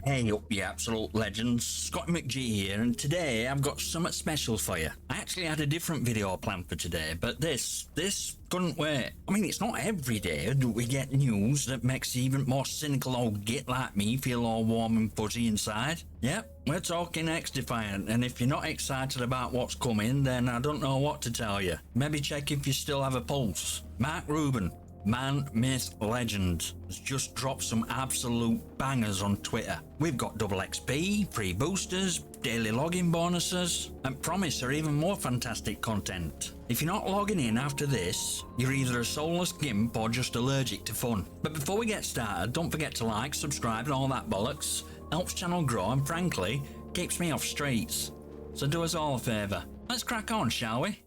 Hey up, you absolute legends, Scotty McG here, and today I've got something special for you. I actually had a different video planned for today, but this couldn't wait. I mean, it's not every day that we get news that makes even more cynical old git like me feel all warm and fuzzy inside. Yep, we're talking XDefiant, and if you're not excited about what's coming, then I don't know what to tell you. Maybe check if you still have a pulse. Mark Rubin, man, myth, legend, has just dropped some absolute bangers on Twitter. We've got double XP, free boosters, daily login bonuses, and promise are even more fantastic content. If you're not logging in after this, you're either a soulless gimp or just allergic to fun. But before we get started, don't forget to like, subscribe and all that bollocks. Helps channel grow and frankly, keeps me off streets. So do us all a favour. Let's crack on, shall we?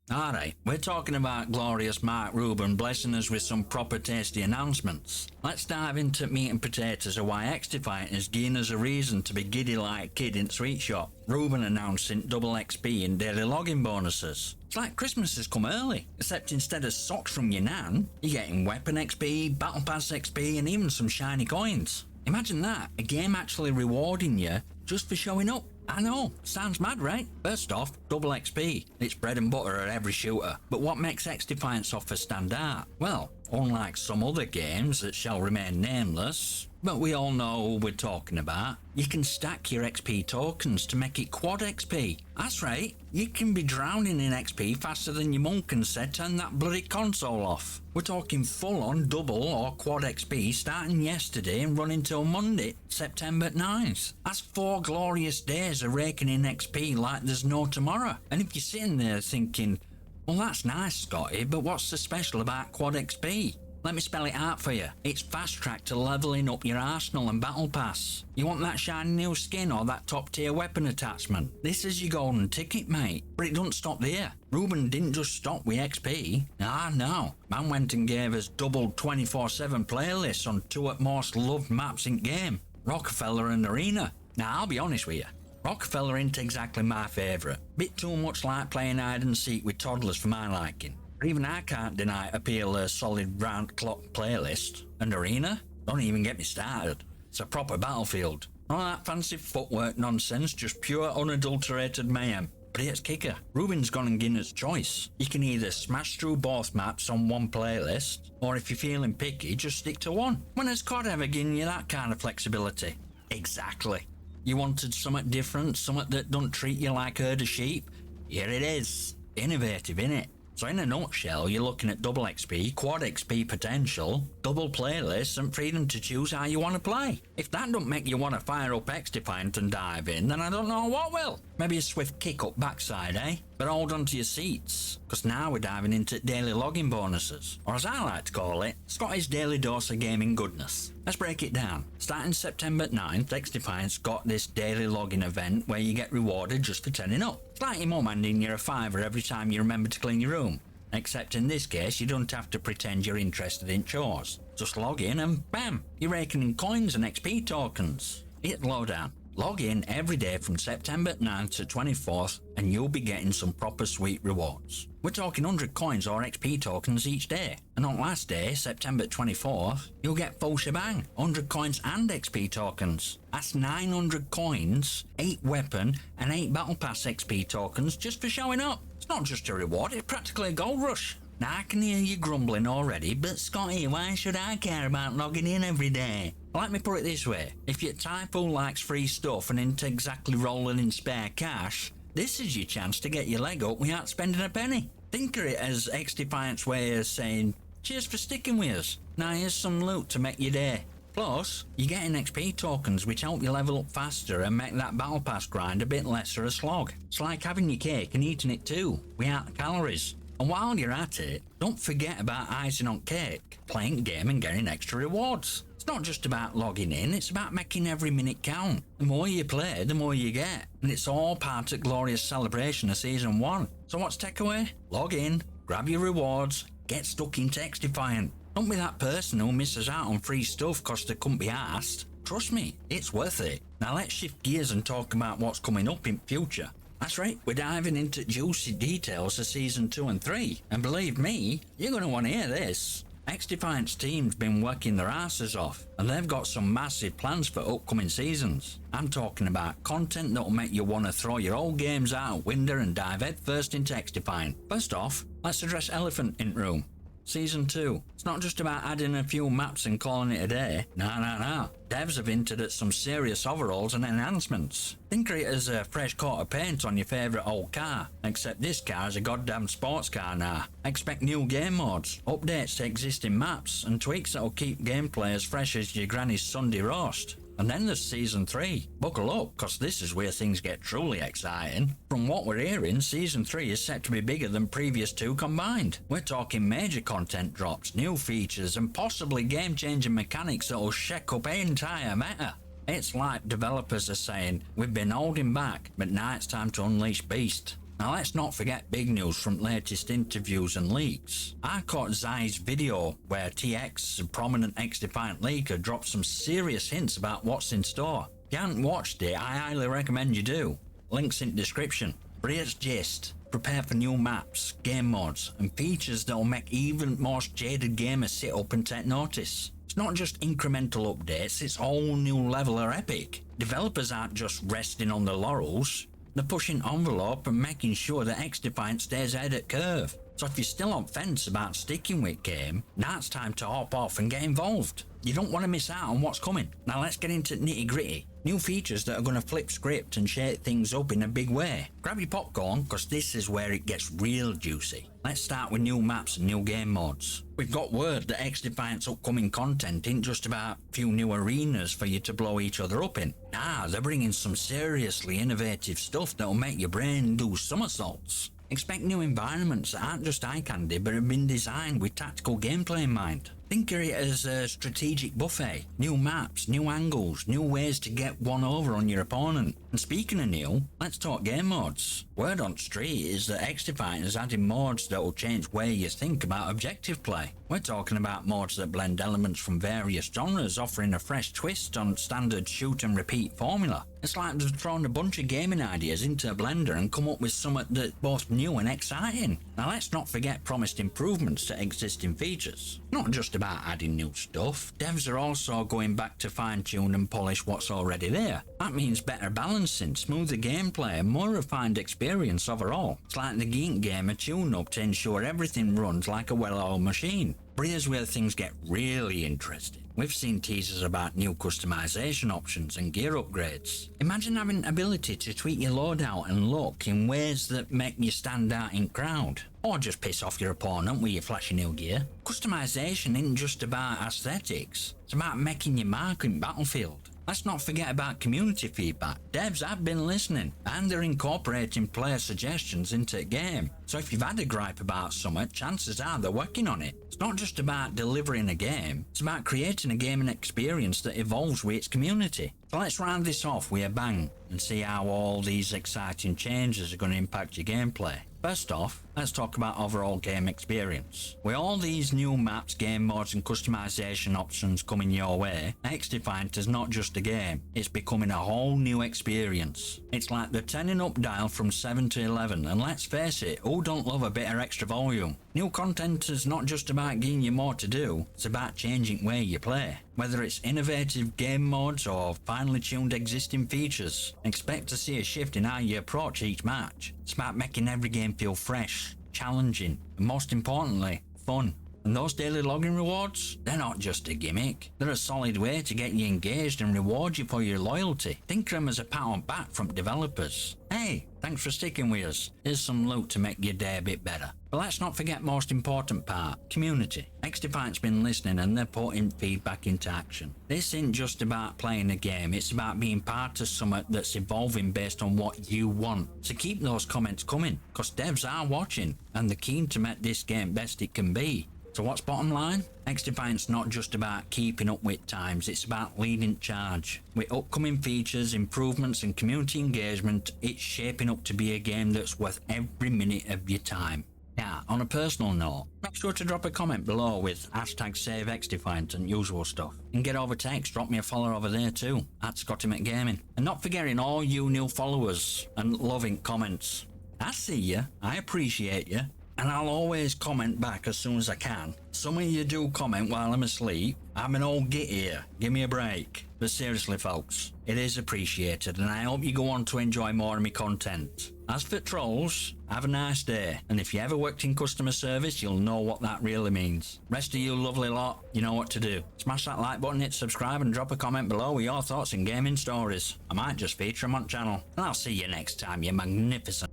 Alright, we're talking about glorious Mark Rubin blessing us with some proper tasty announcements. Let's dive into meat and potatoes of why XDefiant is giving us a reason to be giddy like a kid in sweet shop. Rubin announcing double XP and daily login bonuses. It's like Christmas has come early, except instead of socks from your nan, you're getting weapon XP, battle pass XP and even some shiny coins. Imagine that, a game actually rewarding you just for showing up. I know, sounds mad, right? First off, double XP. It's bread and butter at every shooter. But what makes XDefiant's offer stand out? Well, unlike some other games that shall remain nameless, but we all know who we're talking about, you can stack your XP tokens to make it quad XP. That's right, you can be drowning in XP faster than your mum can say turn that bloody console off. We're talking full on double or quad XP starting yesterday and running till Monday, September 9th. That's 4 glorious days of raking in XP like there's no tomorrow. And if you're sitting there thinking, well that's nice Scotty, but what's so special about quad XP? Let me spell it out for you. It's fast track to leveling up your arsenal and battle pass. You want that shiny new skin or that top tier weapon attachment? This is your golden ticket, mate. But it doesn't stop there. Rubin didn't just stop with XP. No. Man went and gave us double 24/7 playlists on 2 at most loved maps in game, Rockefeller and Arena. Now I'll be honest with you, Rockefeller ain't exactly my favourite. Bit too much like playing hide and seek with toddlers for my liking. Even I can't deny appeal a solid round clock playlist. And Arena? Don't even get me started. It's a proper battlefield. None of that fancy footwork nonsense, just pure unadulterated mayhem. But here's kicker. Rubin's gone and given its choice. You can either smash through both maps on one playlist, or if you're feeling picky, just stick to one. When has COD ever given you that kind of flexibility? Exactly. You wanted something different, something that don't treat you like a herd of sheep? Here it is. Innovative, innit? So in a nutshell, you're looking at double XP, quad XP potential, double playlists and freedom to choose how you want to play. If that don't make you want to fire up XDefiant and dive in, then I don't know what will. Maybe a swift kick up backside, eh? But hold on to your seats, because now we're diving into daily login bonuses, or as I like to call it, Scotty's daily dose of gaming goodness. Let's break it down. Starting September 9th, XDefiant's got this daily login event where you get rewarded just for turning up. It's like your mum handing you a fiver every time you remember to clean your room. Except in this case, you don't have to pretend you're interested in chores. Just log in and bam, you're raking in coins and XP tokens. Hit lowdown. Log in every day from September 9th to 24th and you'll be getting some proper sweet rewards. We're talking 100 coins or XP tokens each day. And on last day, September 24th, you'll get full shebang, 100 coins and XP tokens. That's 900 coins, 8 weapon and 8 battle pass XP tokens just for showing up. It's not just a reward, it's practically a gold rush. Now I can hear you grumbling already, but Scotty, why should I care about logging in every day? Let me put it this way, if your type who likes free stuff and ain't exactly rolling in spare cash, this is your chance to get your leg up without spending a penny. Think of it as XDefiant's way of saying, cheers for sticking with us, now here's some loot to make your day. Plus, you're getting XP tokens which help you level up faster and make that battle pass grind a bit lesser a slog. It's like having your cake and eating it too, without the calories. And while you're at it, don't forget about icing on cake, playing the game and getting extra rewards. It's not just about logging in, it's about making every minute count. The more you play, the more you get. And it's all part of glorious celebration of Season 1. So what's takeaway? Log in, grab your rewards, get stuck into XDefiant. Don't be that person who misses out on free stuff cause they couldn't be asked. Trust me, it's worth it. Now let's shift gears and talk about what's coming up in future. That's right, we're diving into juicy details of Season 2 and 3, and believe me, you're going to want to hear this. XDefiant's team's been working their asses off, and they've got some massive plans for upcoming seasons. I'm talking about content that'll make you want to throw your old games out a window and dive headfirst into XDefiant. First off, let's address elephant in room. Season 2. It's not just about adding a few maps and calling it a day. No. Devs have hinted at some serious overhauls and enhancements. Think of it as a fresh coat of paint on your favourite old car, except this car is a goddamn sports car now. Expect new game modes, updates to existing maps, and tweaks that'll keep gameplay as fresh as your granny's Sunday roast. And then there's Season 3. Buckle up, cause this is where things get truly exciting. From what we're hearing, Season 3 is set to be bigger than previous two combined. We're talking major content drops, new features, and possibly game-changing mechanics that'll shake up the entire meta. It's like developers are saying, we've been holding back, but now it's time to unleash beast. Now let's not forget big news from latest interviews and leaks. I caught Zai's video where TX, a prominent XDefiant leaker, dropped some serious hints about what's in store. If you haven't watched it, I highly recommend you do. Links in description. But here's gist. Prepare for new maps, game mods, and features that'll make even most jaded gamers sit up and take notice. It's not just incremental updates, it's a whole new level of epic. Developers aren't just resting on their laurels. They're pushing envelope and making sure that XDefiant stays ahead of curve. So if you're still on fence about sticking with game, now it's time to hop off and get involved. You don't want to miss out on what's coming. Now let's get into nitty gritty. New features that are going to flip script and shake things up in a big way. Grab your popcorn, cause this is where it gets real juicy. Let's start with new maps and new game modes. We've got word that XDefiant's upcoming content ain't just about a few new arenas for you to blow each other up in. Nah, they're bringing some seriously innovative stuff that'll make your brain do somersaults. Expect new environments that aren't just eye candy but have been designed with tactical gameplay in mind. Think of it as a strategic buffet. New maps, new angles, new ways to get one over on your opponent. And speaking of new, let's talk game modes. Word on street is that XDefiant is adding modes that will change where you think about objective play. We're talking about modes that blend elements from various genres, offering a fresh twist on standard shoot and repeat formula. It's like they've thrown a bunch of gaming ideas into a blender and come up with something that's both new and exciting. Now let's not forget promised improvements to existing features. Not just about adding new stuff, devs are also going back to fine-tune and polish what's already there. That means better balancing, smoother gameplay, and more refined experience overall. It's like the Geek Gamer tune-up to ensure everything runs like a well-oiled machine. But here's where things get really interesting. We've seen teasers about new customization options and gear upgrades. Imagine having the ability to tweak your loadout and look in ways that make you stand out in crowd. Or just piss off your opponent with your flashy new gear. Customization isn't just about aesthetics, it's about making your mark in Battlefield. Let's not forget about community feedback. Devs have been listening, and they're incorporating player suggestions into the game. So if you've had a gripe about something, chances are they're working on it. It's not just about delivering a game, it's about creating a gaming experience that evolves with its community. So let's round this off with a bang and see how all these exciting changes are going to impact your gameplay. First off, let's talk about overall game experience. With all these new maps, game modes and customization options coming your way, XDefiant is not just a game, it's becoming a whole new experience. It's like the turning up dial from 7 to 11, and let's face it, who don't love a bit of extra volume? New content is not just about giving you more to do, it's about changing where you play. Whether it's innovative game modes or finely tuned existing features, expect to see a shift in how you approach each match. It's about making every game feel fresh, challenging, and most importantly, fun. And those daily login rewards, they're not just a gimmick. They're a solid way to get you engaged and reward you for your loyalty. Think of them as a pat on back from developers. Hey, thanks for sticking with us. Here's some loot to make your day a bit better. But let's not forget most important part, community. XDefiant's been listening and they're putting feedback into action. This isn't just about playing a game, it's about being part of something that's evolving based on what you want. So keep those comments coming, cause devs are watching and they're keen to make this game best it can be. So what's bottom line? XDefiant's not just about keeping up with times, it's about leading charge. With upcoming features, improvements and community engagement, it's shaping up to be a game that's worth every minute of your time. Yeah, on a personal note, make sure to drop a comment below with hashtag SaveXDefiant and usual stuff. And get over text, drop me a follow over there too, at Scotty McGaming. And not forgetting all you new followers and loving comments. I see you, I appreciate you, and I'll always comment back as soon as I can. Some of you do comment while I'm asleep. I'm an old git here, give me a break. But seriously folks, it is appreciated and I hope you go on to enjoy more of my content. As for trolls, have a nice day, and if you ever worked in customer service, you'll know what that really means. Rest of you lovely lot, you know what to do. Smash that like button, hit subscribe, and drop a comment below with your thoughts and gaming stories. I might just feature them on channel, and I'll see you next time, you magnificent